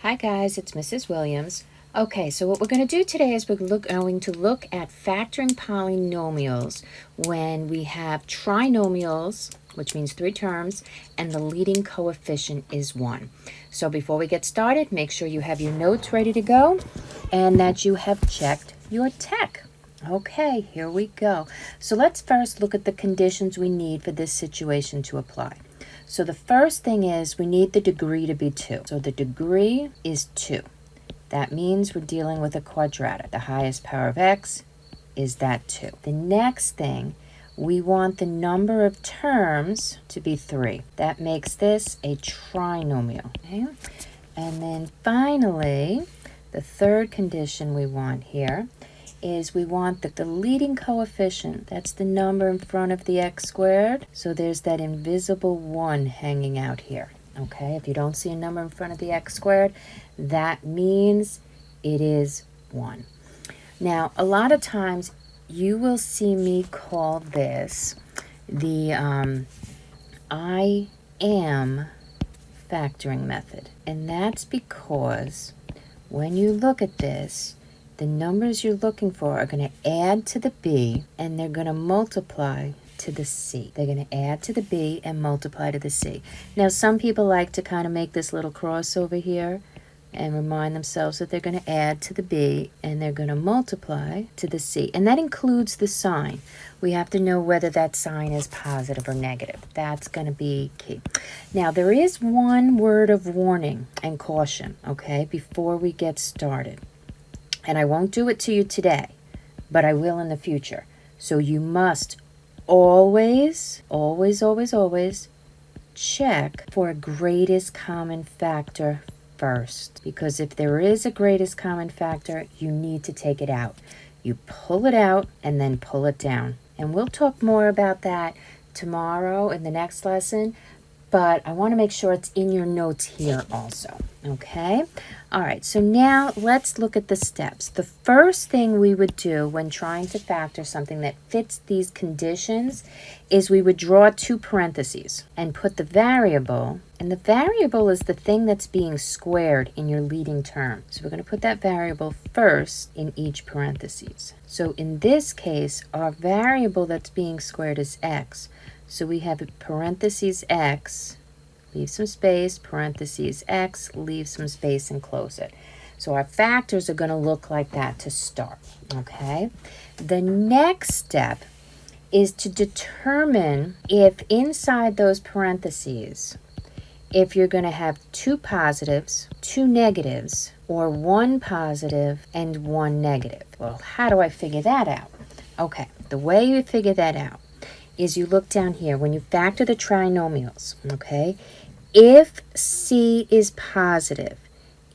Hi guys, it's Mrs. Williams. Okay, so what we're going to do today is we're going to look at factoring polynomials when we have trinomials, which means three terms, and the leading coefficient is 1. So before we get started, make sure you have your notes ready to go and that you have checked your tech. Okay, here we go. So let's first look at the conditions we need for this situation to apply. So the first thing is we need the degree to be 2. So the degree is 2. That means we're dealing with a quadratic. The highest power of x is that 2. The next thing, we want the number of terms to be 3. That makes this a trinomial. Okay? And then finally, the third condition we want here is we want the leading coefficient. That's the number in front of the x squared. So there's that invisible 1 hanging out here. Okay, if you don't see a number in front of the x squared, that means it is 1. Now, a lot of times you will see me call this the I am factoring method. And that's because when you look at this, the numbers you're looking for are going to add to the b and they're going to multiply to the c. They're going to add to the b and multiply to the c. Now, some people like to kind of make this little cross over here and remind themselves that they're going to add to the b and they're going to multiply to the c. And that includes the sign. We have to know whether that sign is positive or negative. That's going to be key. Now, there is one word of warning and caution, okay, before we get started. And I won't do it to you today, but I will in the future. So you must always check for a greatest common factor first. Because if there is a greatest common factor, you need to take it out. You pull it out and then pull it down. And we'll talk more about that tomorrow in the next lesson. But I want to make sure it's in your notes here also, okay? All right, so now let's look at the steps. The first thing we would do when trying to factor something that fits these conditions is we would draw 2 parentheses and put the variable, and the variable is the thing that's being squared in your leading term. So we're going to put that variable first in each parentheses. So in this case, our variable that's being squared is x. So we have parentheses x, leave some space, parentheses x, leave some space and close it. So our factors are going to look like that to start, okay? The next step is to determine if inside those parentheses, if you're going to have 2 positives, 2 negatives, or 1 positive and 1 negative. Well, how do I figure that out? Okay, the way you figure that out is you look down here when you factor the trinomials, okay? If c is positive,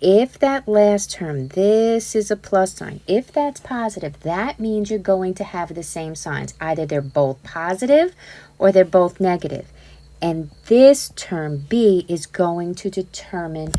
if that last term, this is a plus sign, if that's positive, that means you're going to have the same signs. Either they're both positive or they're both negative. And this term, b, is going to determine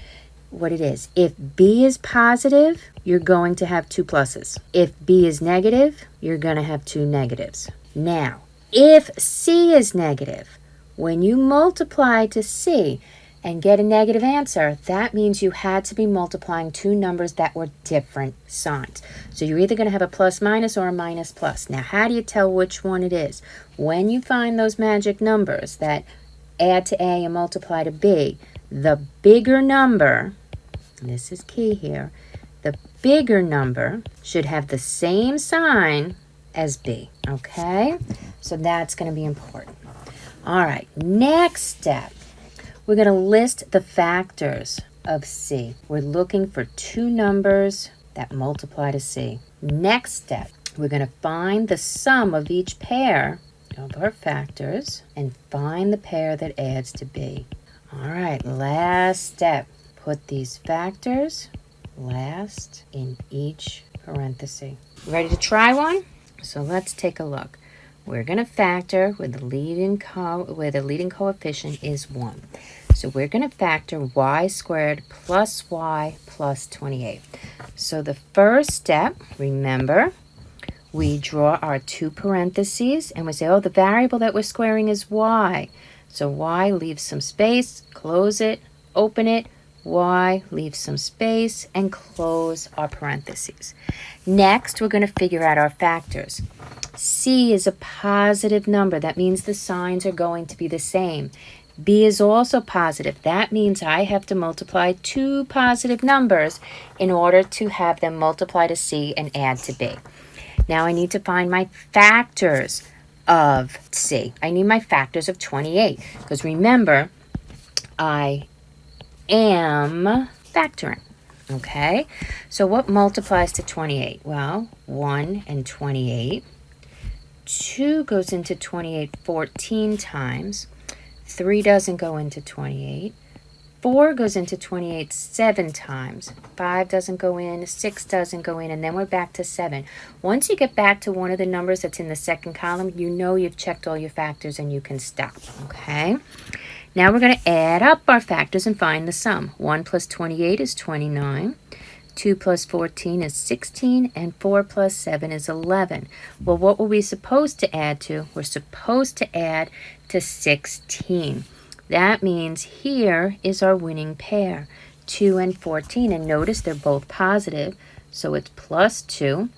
what it is. If b is positive, you're going to have 2 pluses. If b is negative, you're going to have 2 negatives. Now, if c is negative, when you multiply to c and get a negative answer, that means you had to be multiplying 2 numbers that were different signs. So you're either going to have a plus minus or a minus plus. Now, how do you tell which one it is? When you find those magic numbers that add to a and multiply to b, the bigger number, and this is key here, the bigger number should have the same sign as b, okay? So that's going to be important. All right, next step, we're going to list the factors of c. We're looking for 2 numbers that multiply to c. Next step, we're going to find the sum of each pair of our factors and find the pair that adds to b. All right, last step, put these factors last in each parenthesis. Ready to try one? So let's take a look. We're going to factor where the leading coefficient is 1. So we're going to factor y squared plus y plus 28. So the first step, remember, we draw our 2 parentheses and we say, oh, the variable that we're squaring is y. So y, leave some space, close it, open it, y, leave some space, and close our parentheses. Next, we're going to figure out our factors. C is a positive number. That means the signs are going to be the same. B is also positive. That means I have to multiply two positive numbers in order to have them multiply to C and add to B. Now I need to find my factors of C. I need my factors of 28 because remember, I am factoring. Okay, so what multiplies to 28? Well, 1 and 28. 2 goes into 28 14 times. 3 doesn't go into 28. 4 goes into 28 7 times. 5 doesn't go in, 6 doesn't go in, and then we're back to 7. Once you get back to one of the numbers that's in the second column, you know you've checked all your factors and you can stop, okay? Now we're going to add up our factors and find the sum. 1 plus 28 is 29. 2 plus 14 is 16, and 4 plus 7 is 11. Well, what were we supposed to add to? We're supposed to add to 16. That means here is our winning pair, 2 and 14. And notice they're both positive, so it's plus 2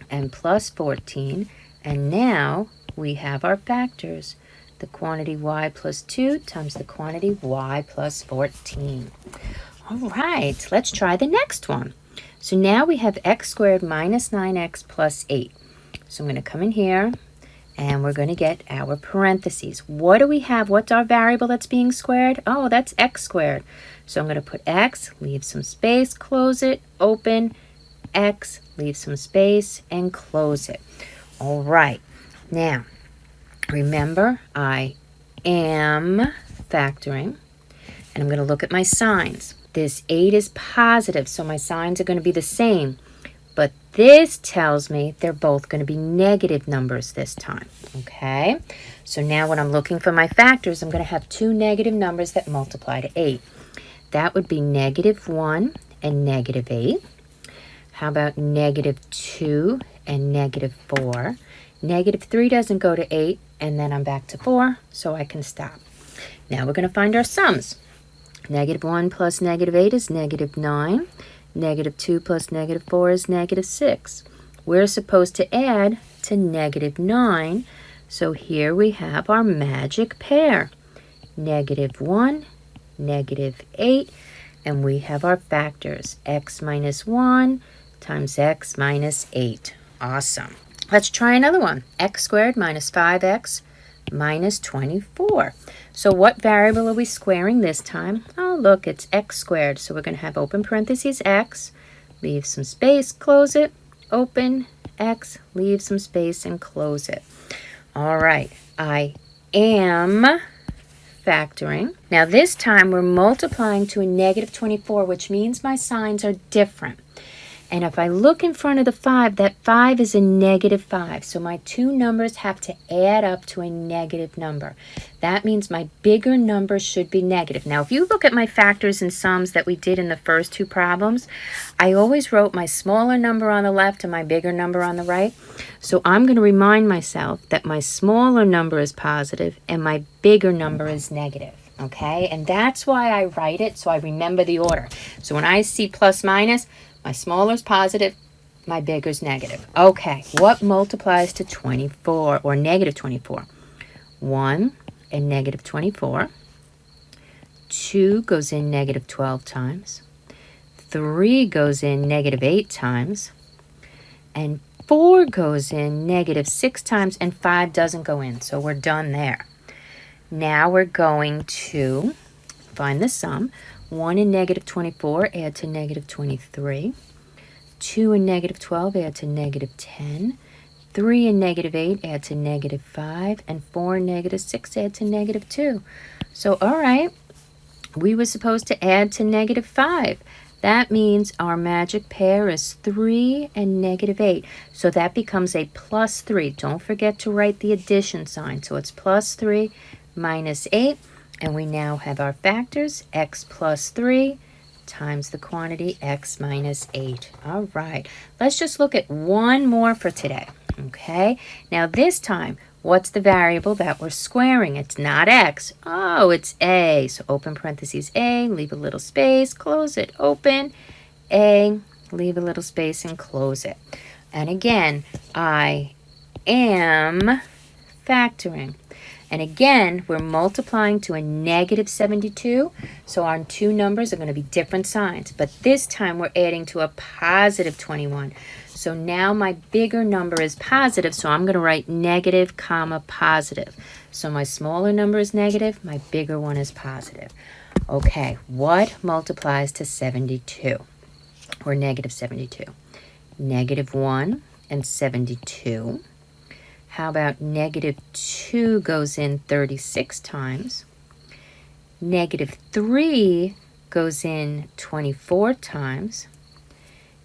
and plus 14. And now we have our factors. The quantity y plus 2 times the quantity y plus 14. All right, let's try the next one. So now we have x squared minus 9x plus 8. So I'm going to come in here and we're going to get our parentheses. What do we have? What's our variable that's being squared? Oh, that's x squared. So I'm going to put x, leave some space, close it, open, x, leave some space, and close it. All right. Now, remember, I am factoring, and I'm going to look at my signs. This 8 is positive, so my signs are going to be the same. But this tells me they're both going to be negative numbers this time, okay? So now when I'm looking for my factors, I'm going to have two negative numbers that multiply to 8. That would be negative 1 and negative 8. How about negative 2 and negative 4? Negative 3 doesn't go to 8, and then I'm back to 4, so I can stop. Now we're going to find our sums. Negative 1 plus negative 8 is negative 9. Negative 2 plus negative 4 is negative 6. We're supposed to add to negative 9, so here we have our magic pair. Negative 1, negative 8, and we have our factors. X minus 1 times x minus 8. Awesome. Let's try another one. X squared minus 5x minus 24. So what variable are we squaring this time? Oh, look, it's x squared. So we're going to have open parentheses x, leave some space, close it, open, x, leave some space, and close it. All right, I am factoring. Now this time we're multiplying to a negative 24, which means my signs are different. And if I look in front of the 5, that 5 is a negative 5. So my two numbers have to add up to a negative number. That means my bigger number should be negative. Now, if you look at my factors and sums that we did in the first two problems, I always wrote my smaller number on the left and my bigger number on the right. So I'm going to remind myself that my smaller number is positive and my bigger number is negative. Okay? And that's why I write it, so I remember the order. So when I see plus minus, my smaller's positive, my bigger's negative. Okay, what multiplies to 24 or negative 24? 1 and negative 24. 2 goes in negative 12 times. 3 goes in negative 8 times. And 4 goes in negative 6 times, and 5 doesn't go in. So we're done there. Now we're going to find the sum. 1 and negative 24 add to negative 23. 2 and negative 12 add to negative 10. 3 and negative 8 add to negative 5. And 4 and negative 6 add to negative 2. So, all right, we were supposed to add to negative 5. That means our magic pair is 3 and negative 8. So that becomes a plus 3. Don't forget to write the addition sign. So it's plus 3 minus 8. And we now have our factors, x plus 3 times the quantity x minus 8. All right, let's just look at one more for today, okay? Now this time, What's the variable that we're squaring? It's not x. Oh, it's a. So open parentheses a, leave a little space, close it, open, a, leave a little space and close it. And again, I am factoring. And again, we're multiplying to a negative 72. So our two numbers are going to be different signs. But this time we're adding to a positive 21. So now my bigger number is positive. So I'm going to write negative, comma, positive. So my smaller number is negative. My bigger one is positive. Okay, what multiplies to 72? Or negative 72? Negative 1 and 72. How about negative 2 goes in 36 times? Negative 3 goes in 24 times.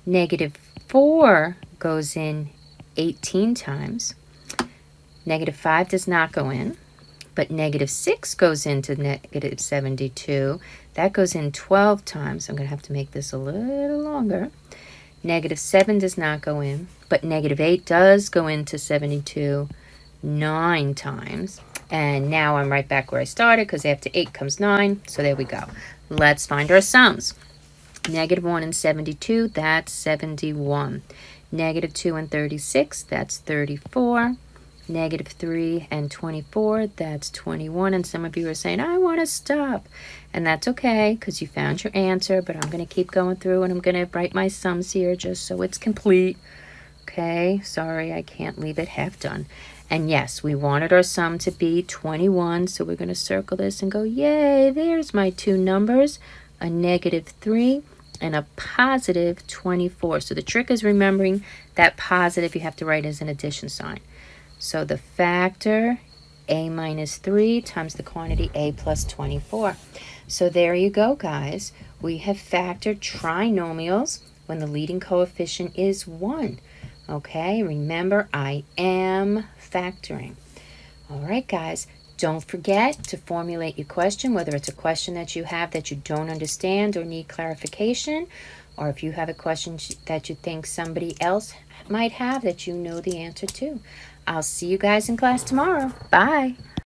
Negative 4 goes in 18 times. Negative 5 does not go in, but negative 6 goes into negative 72. That goes in 12 times. I'm going to have to make this a little longer. Negative 7 does not go in, but negative 8 does go into 72 9 times. And now I'm right back where I started because after 8 comes 9. So there we go. Let's find our sums. Negative 1 and 72, that's 71. Negative 2 and 36, that's 34. Negative 3 and 24, that's 21. And some of you are saying, I want to stop. And that's okay because you found your answer, but I'm going to keep going through and I'm going to write my sums here just so it's complete. Okay, sorry, I can't leave it half done. And yes, we wanted our sum to be 21, so we're going to circle this and go, yay, there's my two numbers, a negative 3 and a positive 24. So the trick is remembering that positive you have to write as an addition sign. So the factor a minus 3 times the quantity a plus 24. So there you go, guys. We have factored trinomials when the leading coefficient is 1. Okay, remember, I am factoring. All right, guys, don't forget to formulate your question, whether it's a question that you have that you don't understand or need clarification, or if you have a question that you think somebody else might have that you know the answer to. I'll see you guys in class tomorrow. Bye.